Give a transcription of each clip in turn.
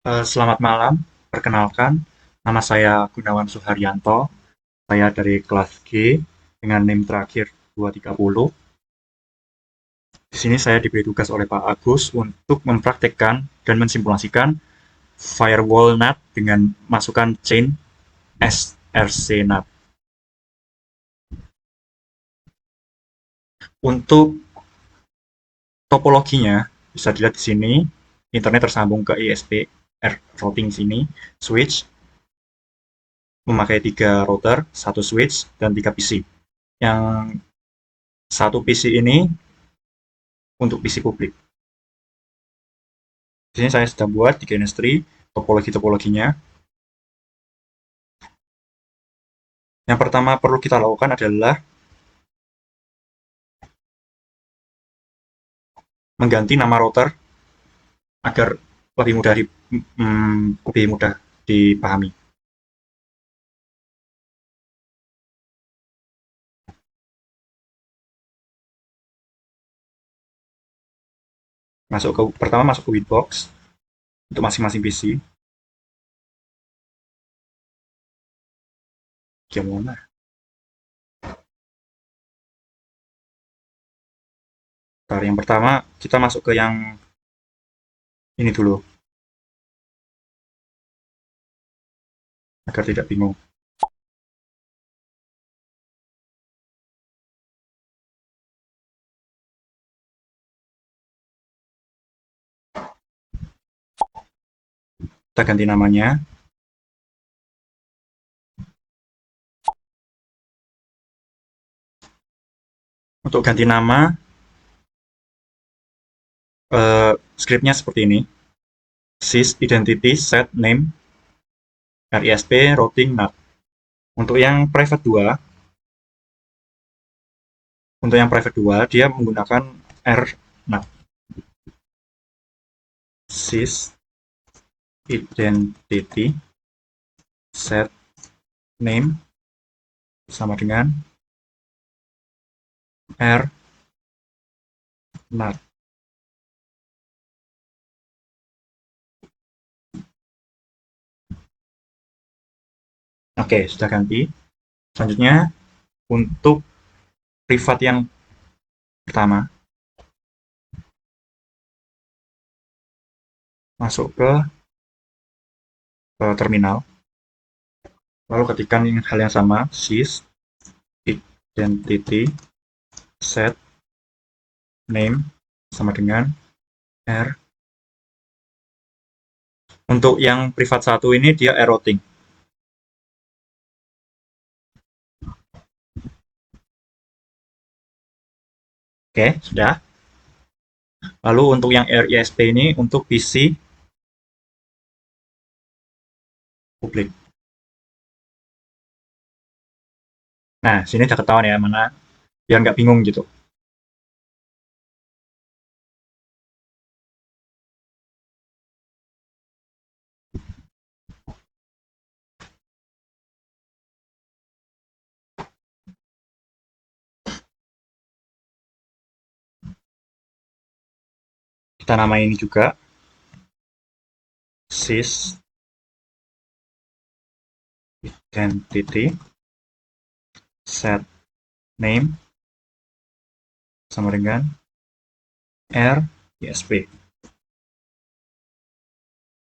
Selamat malam, perkenalkan, nama saya Gunawan Suharyanto. Saya dari kelas G dengan NIM terakhir 230. Di sini saya diberi tugas oleh Pak Agus untuk mempraktekkan dan mensimulasikan firewall NAT dengan masukan chain SRC NAT. Untuk topologinya, bisa dilihat di sini, internet tersambung ke ISP routing sini, switch, memakai 3 router, 1 switch, dan 3 PC. Yang satu PC ini untuk PC publik. Di sini saya sudah buat di chemistry topologi-topologinya. Yang pertama perlu kita lakukan adalah mengganti nama router agar lebih mudah dipahami. Pertama masuk ke Winbox untuk masing-masing PC. Gimana? Ntar, yang pertama kita masuk ke yang ini dulu agar tidak bingung. Kita ganti namanya. Untuk ganti nama, scriptnya seperti ini. Sys identity set name RISP routing NAT. Untuk yang private 2, dia menggunakan RNAT. Sys identity set name sama dengan RNAT. Oke, sudah ganti. Selanjutnya, untuk privat yang pertama, masuk ke terminal. Lalu ketikkan hal yang sama, sys identity set name sama dengan R. Untuk yang privat 1 ini dia routing. Oke, sudah. Lalu untuk yang RISP ini untuk PC publik. Nah, sini udah ketahuan ya mana, biar nggak bingung gitu. Kita nama ini juga sys identity set name sama dengan RISP.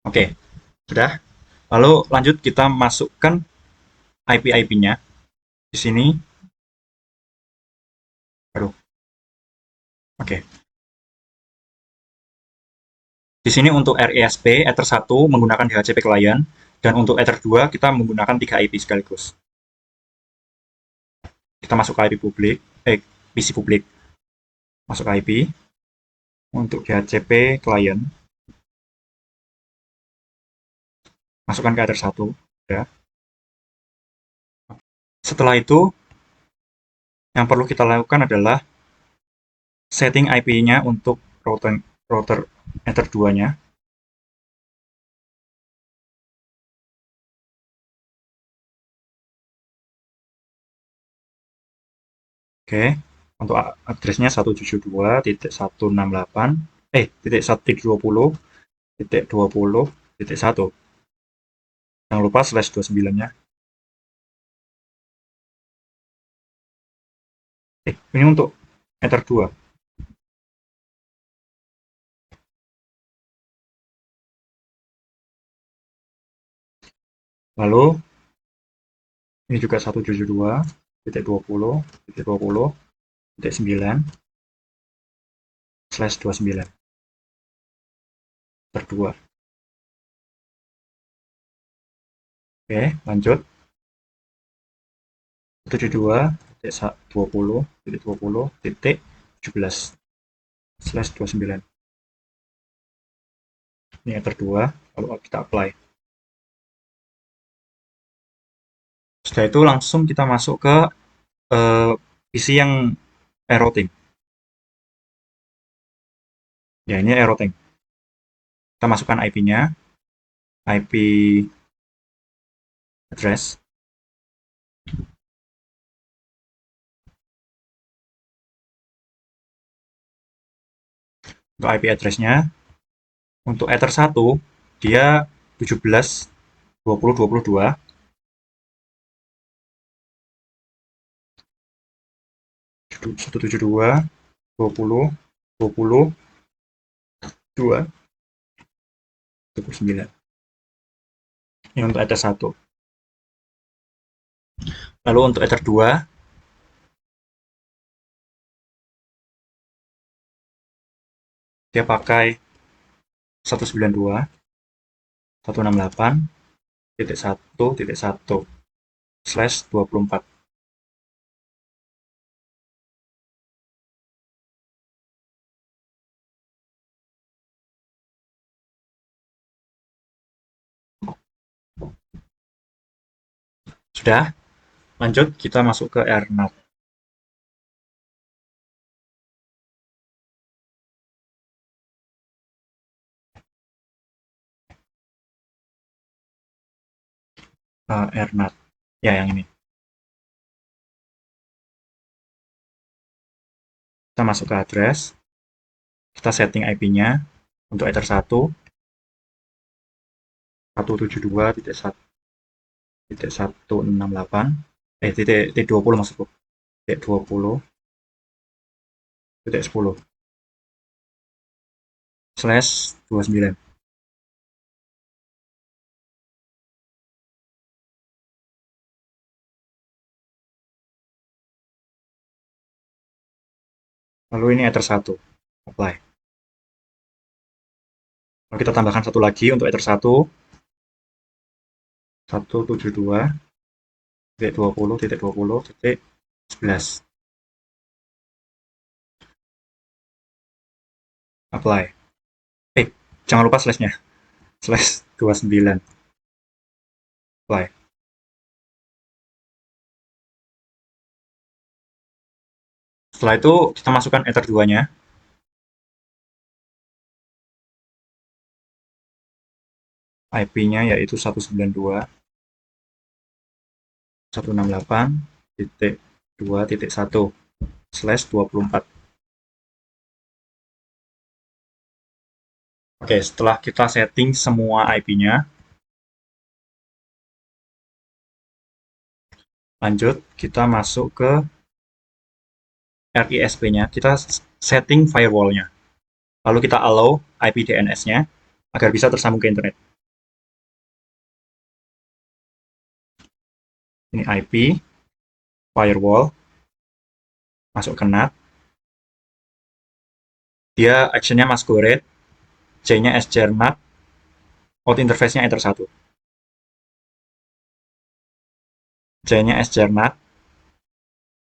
Oke, sudah. Lalu lanjut kita masukkan IP-IP-nya di sini. Aduh. Oke. Di sini untuk RISP Ether 1 menggunakan DHCP client, dan untuk Ether 2 kita menggunakan 3 IP sekaligus. Kita masuk ke IP publik, PC publik. Masuk ke IP. Untuk DHCP client, masukkan ke Ether 1. Ya. Setelah itu, yang perlu kita lakukan adalah setting IP-nya untuk router Ether 2-nya. Oke, untuk addressnya 172.168, titik 1.20, titik 20, 1. Jangan lupa slash 29-nya. Ini untuk Ether 2. Lalu ini juga 172.20.20.9 slash 29 per 2. Oke, lanjut. 72.20.20.17 slash 29. Ini Ether 2, lalu kita apply. Setelah itu langsung kita masuk ke isi yang routing. Ya, ini routing. Kita masukkan IP-nya, IP address. Untuk IP address-nya, untuk Ether 1, dia 17.20.22. 172.20.20.29. Ini untuk Ether 1. Lalu untuk Ether 2, dia pakai 192.168.1.1 slash 24. Sudah, lanjut kita masuk ke AirNAT. AirNAT. Ya, yang ini. Kita masuk ke address. Kita setting IP-nya untuk Ether 1 172.168 titik 20 maksudku. Titik 20.10 slash 29. Lalu ini Ether 1. Apply. Lalu kita tambahkan satu lagi untuk Ether 1. 172.20.20.11. Apply. Jangan lupa slash-nya. Slash 29. Apply. Setelah itu kita masukkan Ether 2-nya. IP-nya yaitu 192.168.2.1 slash 24. Oke, setelah kita setting semua IP-nya, lanjut kita masuk ke RISP-nya, kita setting firewall-nya. Lalu kita allow IP DNS-nya agar bisa tersambung ke internet. Ini IP, firewall, masuk ke NAT. Dia action-nya masquerade, C-nya sjrnat, out interface-nya Ether 1. C-nya sjrnat,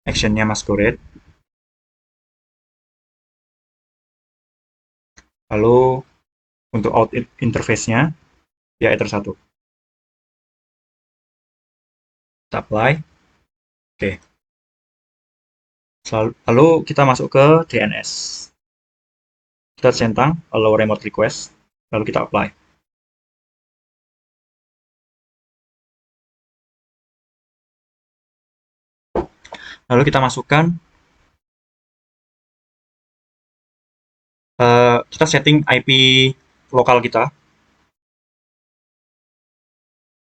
action-nya masquerade. Lalu untuk out interface-nya, dia Ether 1. Kita apply. Oke. Lalu kita masuk ke DNS. Kita centang allow remote request, lalu kita apply. Lalu kita masukkan, kita setting IP lokal kita.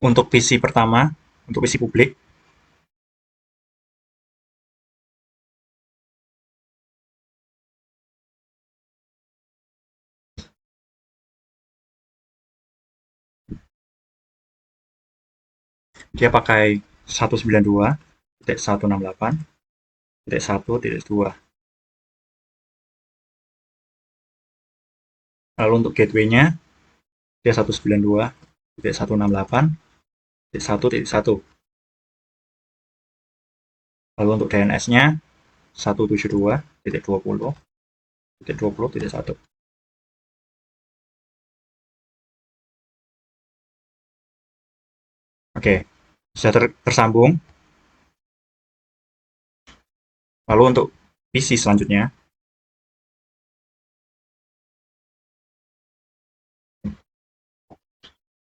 Untuk PC pertama, untuk PC publik, dia pakai 192.168.1.1.2. Lalu untuk gateway-nya, dia 192.168.1.1. Lalu untuk DNS-nya 172.20.20.1. Oke, sudah tersambung. Lalu untuk PC selanjutnya,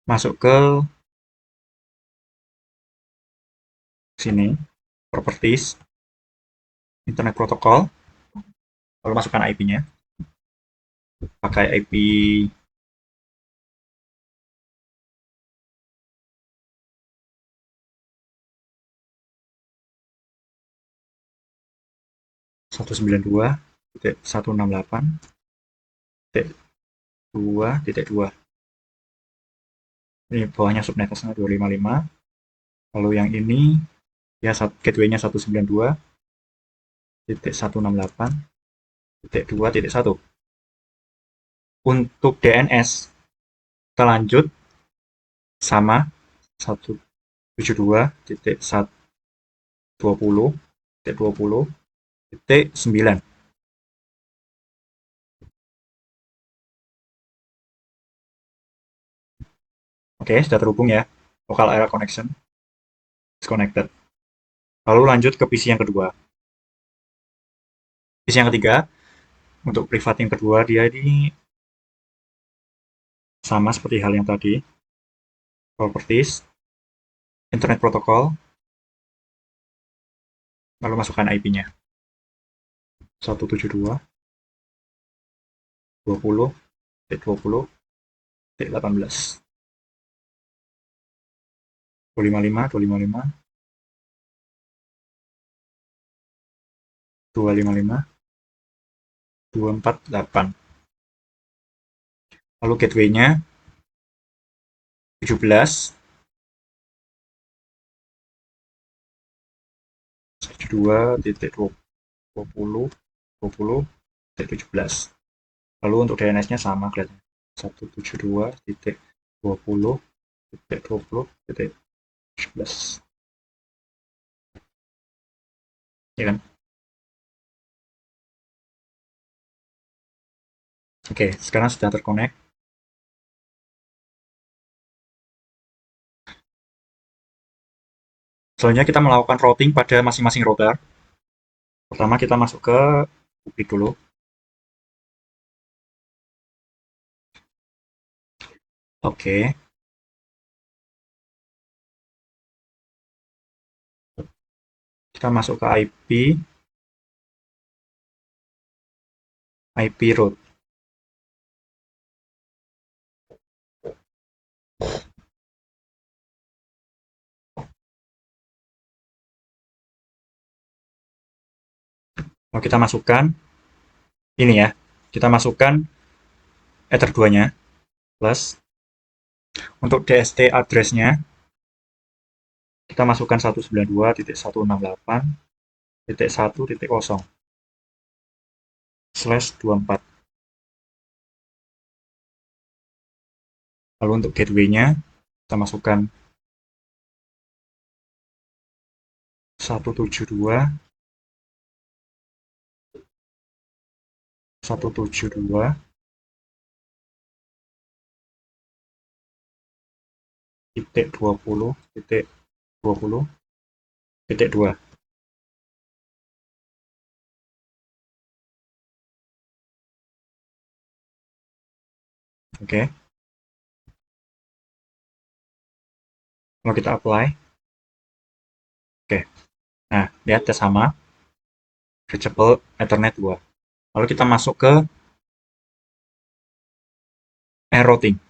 masuk ke sini, properties, internet protocol, lalu masukkan IP-nya, pakai IP 192.168.2.2. Ini bawahnya subnetnya 255. Lalu yang ini ya gateway-nya 192.168.2.1. Untuk DNS kita lanjut sama 172.120.20.9. Oke, sudah terhubung ya. Local area connection disconnected. Lalu lanjut ke PC yang kedua. PC yang ketiga, untuk privat yang kedua, dia ini sama seperti hal yang tadi. Properties, internet protocol, lalu masukkan IP-nya. 172.20.20.18. 255, 255, 255, 248. Lalu gateway-nya 17, 72.20.20.17. Lalu untuk DNS-nya sama kelihatannya. 172.20.20.17. Ya kan? Oke, sekarang sudah terkonek. Selanjutnya kita melakukan routing pada masing-masing router. Pertama kita masuk ke publik dulu. Oke. Kita masuk ke IP root. Mau kita masukkan ini ya. Kita masukkan Ether 2-nya plus untuk DST address-nya kita masukkan 192.168.1.0/24. Lalu untuk gateway-nya kita masukkan 172.20.20.2. Oke. Kalau kita apply. Oke. Nah, lihat ya sama. Reachable Ethernet 2. Lalu kita masuk ke routing.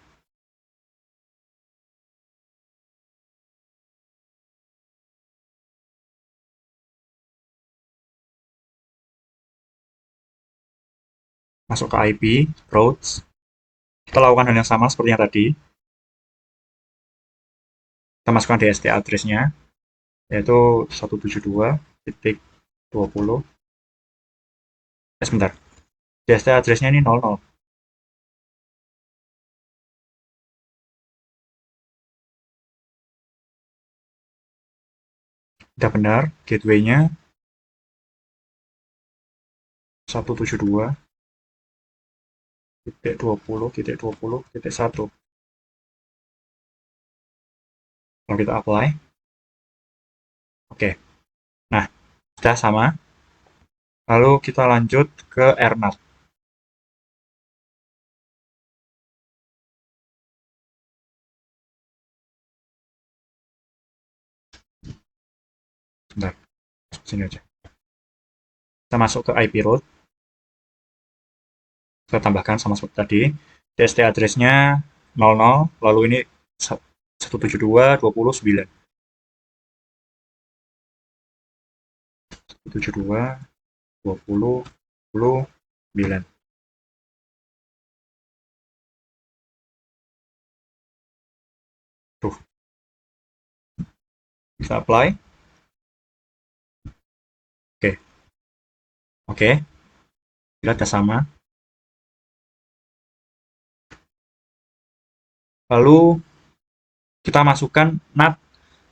masuk ke IP, routes. Kita lakukan hal yang sama seperti yang tadi. Kita masukkan DST address-nya, yaitu 172.20. Sebentar. DST address-nya ini 00. Tidak benar, gateway-nya 172.20.20.1. Kalau kita apply, oke. Nah, sudah sama. Lalu kita lanjut ke AirNAT. Bentar, sini aja. Kita masuk ke IP route. Kita tambahkan sama seperti tadi. DST address-nya 00, lalu ini 172.20.9. 172.20.9. Tuh. Bisa apply. Oke. Oke. Kita sudah sama. Lalu kita masukkan NAT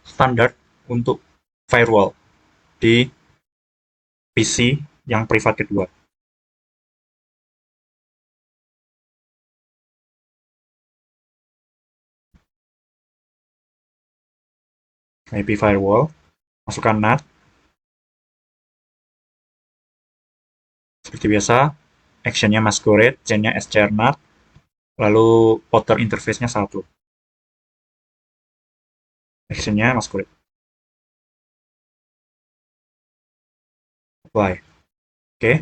standar untuk firewall di PC yang privat kedua. IP firewall, masukkan NAT. Seperti biasa, action-nya masquerade, chain-nya scrnat, lalu outer interface-nya 1. Action-nya masquerade. Apply. Oke.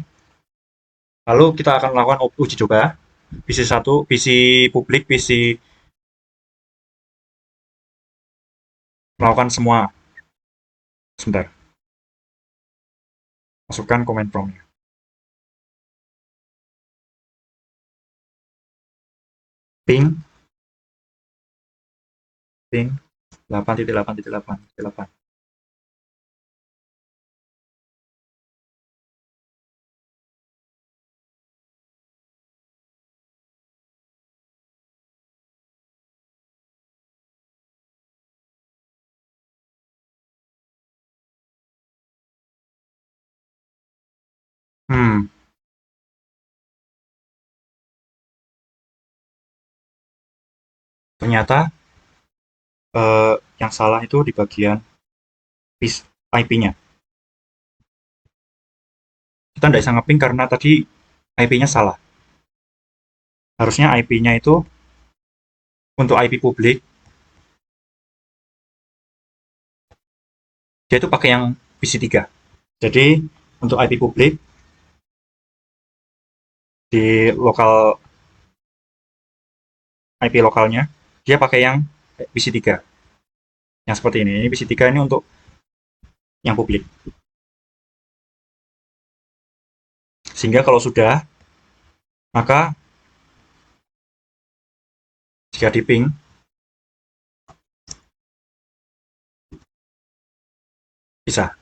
Lalu kita akan melakukan uji coba. PC 1, PC publik, PC melakukan semua. Sebentar. Masukkan command prompt-nya. Ping 8.8.8.8. Hmm, ternyata yang salah itu di bagian IP-nya. Kita tidak bisa ngeping karena tadi IP-nya salah. Harusnya IP-nya itu untuk IP publik, dia itu pakai yang PC3. Jadi untuk IP publik di lokal IP lokalnya dia pakai yang PC3. Yang seperti ini. Ini PC3 ini untuk yang publik. Sehingga kalau sudah, maka jika di ping bisa.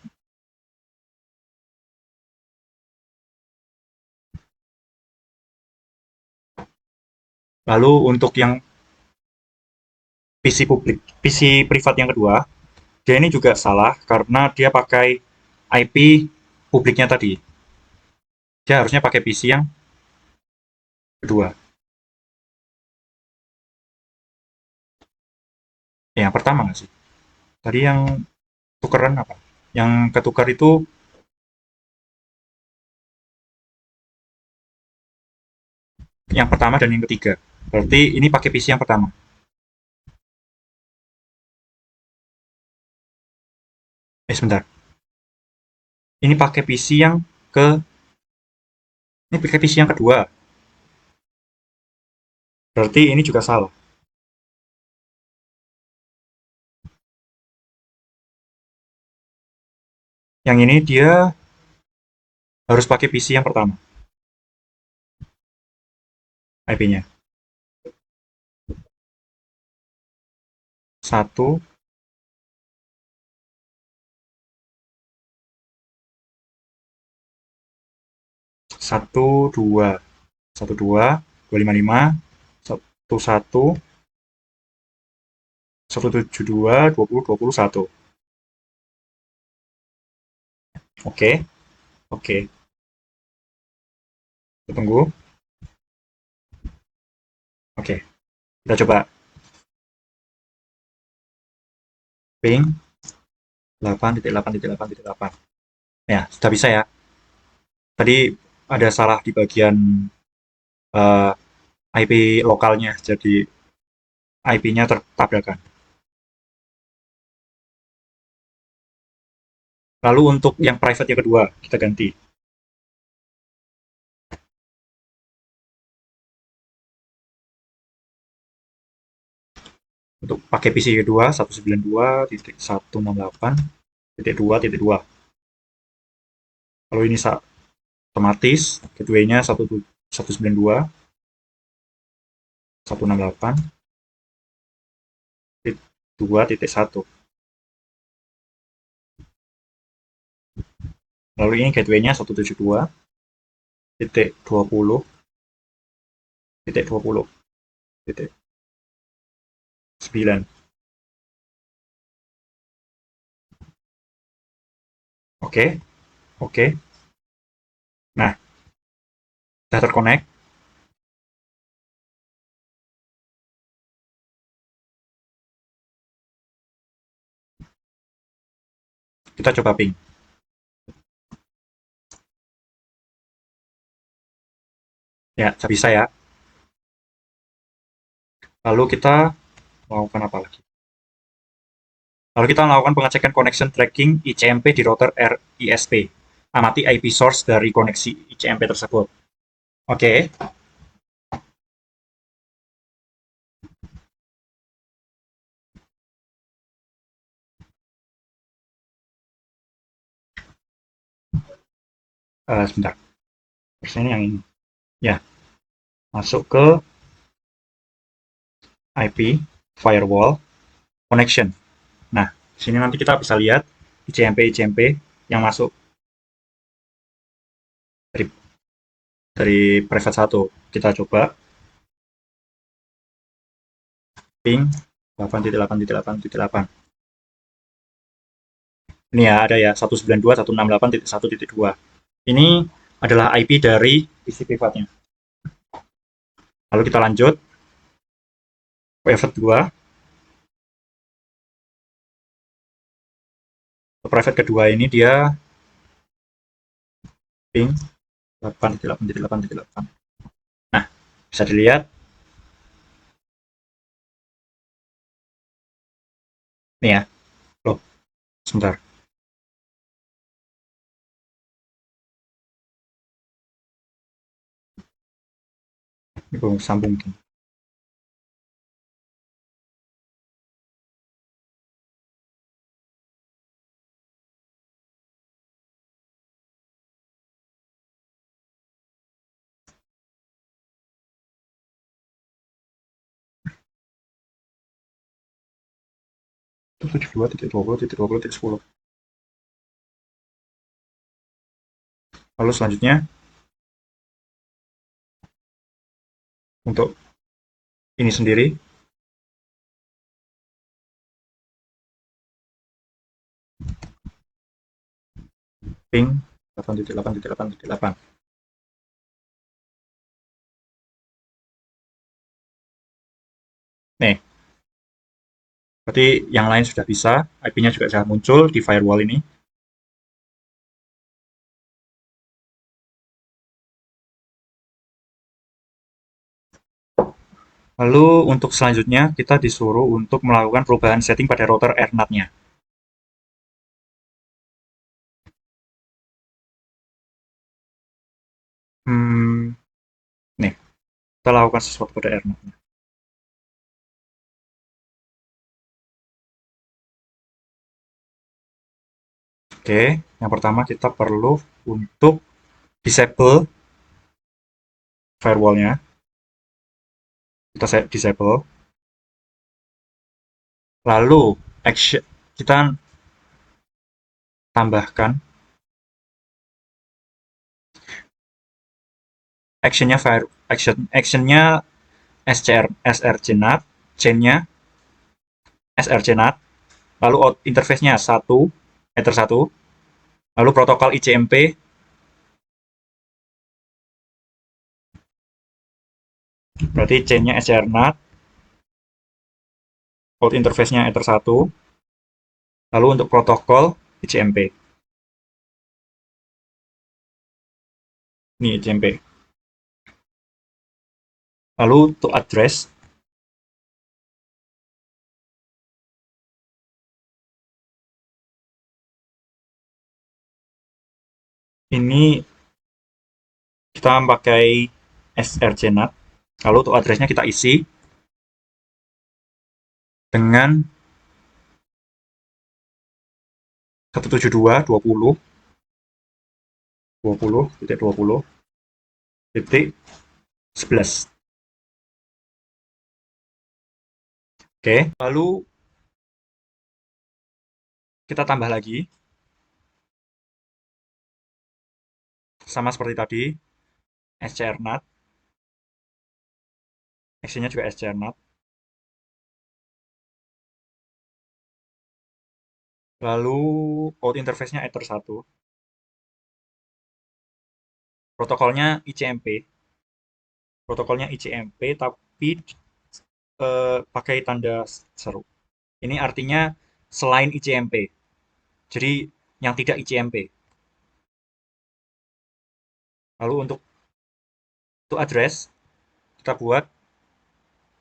Lalu untuk yang PC publik, PC privat yang kedua, dia ini juga salah karena dia pakai IP publiknya tadi. Dia harusnya pakai PC yang kedua. Yang pertama nggak sih? Tadi yang tukeran apa? Yang ketukar itu yang pertama dan yang ketiga. Berarti ini pakai PC yang pertama. Sebentar. Ini pakai PC yang ke ini pakai PC yang kedua. Berarti ini juga salah. Yang ini dia harus pakai PC yang pertama. IP-nya. 1, 1, 2, 1, 2, 255, 1, 1, 172, 20, 21. Oke, oke. Kita tunggu. Oke, kita coba ping 8.8.8.8. Ya, sudah bisa ya. Tadi ada salah di bagian eh, IP lokalnya, jadi IP-nya tertabrakan. Lalu untuk yang private yang kedua, kita ganti. Untuk pakai PC kedua, 192.168.2.2. Kalau ini otomatis, gateway-nya 192.168.2.1. Lalu ini gateway-nya 172.20.20.9. Oke, oke. Nah, sudah terkonek. Kita coba ping. Ya, bisa ya. Lalu kita melakukan apa lagi? Lalu kita melakukan pengecekan connection tracking ICMP di router RISP. Amati IP source dari koneksi ICMP tersebut. Oke. Sebentar. Terus ini yang ini. Ya, masuk ke IP firewall connection. Nah, sini nanti kita bisa lihat ICMP yang masuk dari private 1. Kita coba ping 8.8.8.8. Ini ya, ada ya 192.168.1.2. Ini adalah IP dari PC privatnya. Lalu kita lanjut private 2. Private kedua ini dia ping 8.8.8.8. Nah, bisa dilihat nih ya. Loh, sebentar. Ini belum sambung. 72.20.20.10. Lalu selanjutnya untuk ini sendiri ping 8.8.8.8. Nih, berarti yang lain sudah bisa, IP-nya juga sudah muncul di firewall ini. Lalu untuk selanjutnya kita disuruh untuk melakukan perubahan setting pada router AirNAT-nya. Nih, kita lakukan sesuatu pada AirNAT-nya. Oke, yang pertama kita perlu untuk disable firewall-nya. Kita disable. Lalu action kita tambahkan actionnya fire actionnya srcnat, chainnya srcnat, lalu interface-nya ether 1, lalu protokol ICMP, berarti chainnya srcnat, out interface-nya ether 1, lalu untuk protokol ICMP. Ini ICMP. Lalu untuk address, ini kita pakai srcnat, lalu untuk addressnya kita isi dengan 172.20.20.11. Oke, lalu kita tambah lagi sama seperti tadi, scrnat, actionnya juga scrnat, lalu out interface-nya ether 1, protokolnya ICMP tapi pakai tanda seru. Ini artinya selain ICMP, jadi yang tidak ICMP. Lalu untuk address kita buat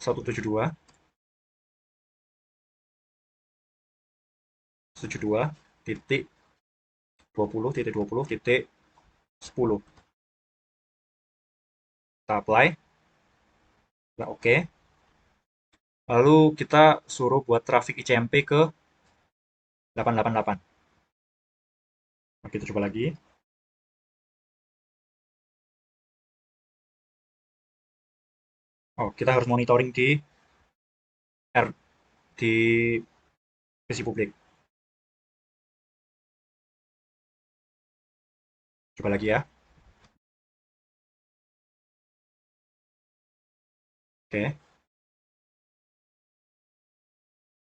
172.172.20.20.10. Kita apply, kita oke. Lalu kita suruh buat traffic ICMP ke 888. Nah, kita coba lagi. Oh, kita harus monitoring di PC publik. Coba lagi ya. Oke.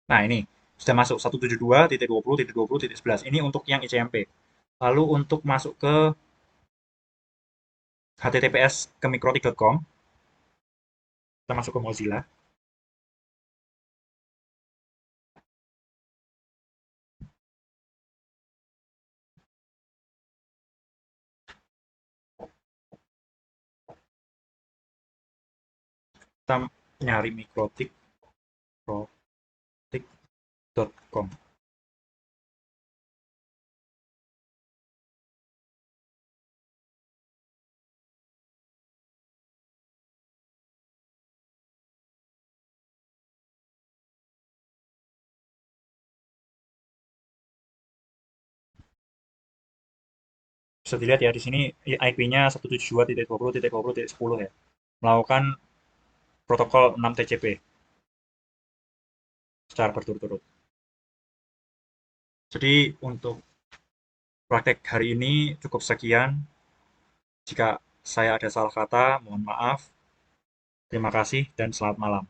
Nah, ini sudah masuk 172.20.20.11. Ini untuk yang ICMP. Lalu untuk masuk ke https ke mikrotik.com, kita masuk ke Mozilla. Kita nyari mikrotik.com. Bisa dilihat ya di sini IP-nya 172.20.20.10 ya. Melakukan protokol 6 TCP secara berturut-turut. Jadi untuk praktek hari ini cukup sekian. Jika saya ada salah kata, mohon maaf. Terima kasih dan selamat malam.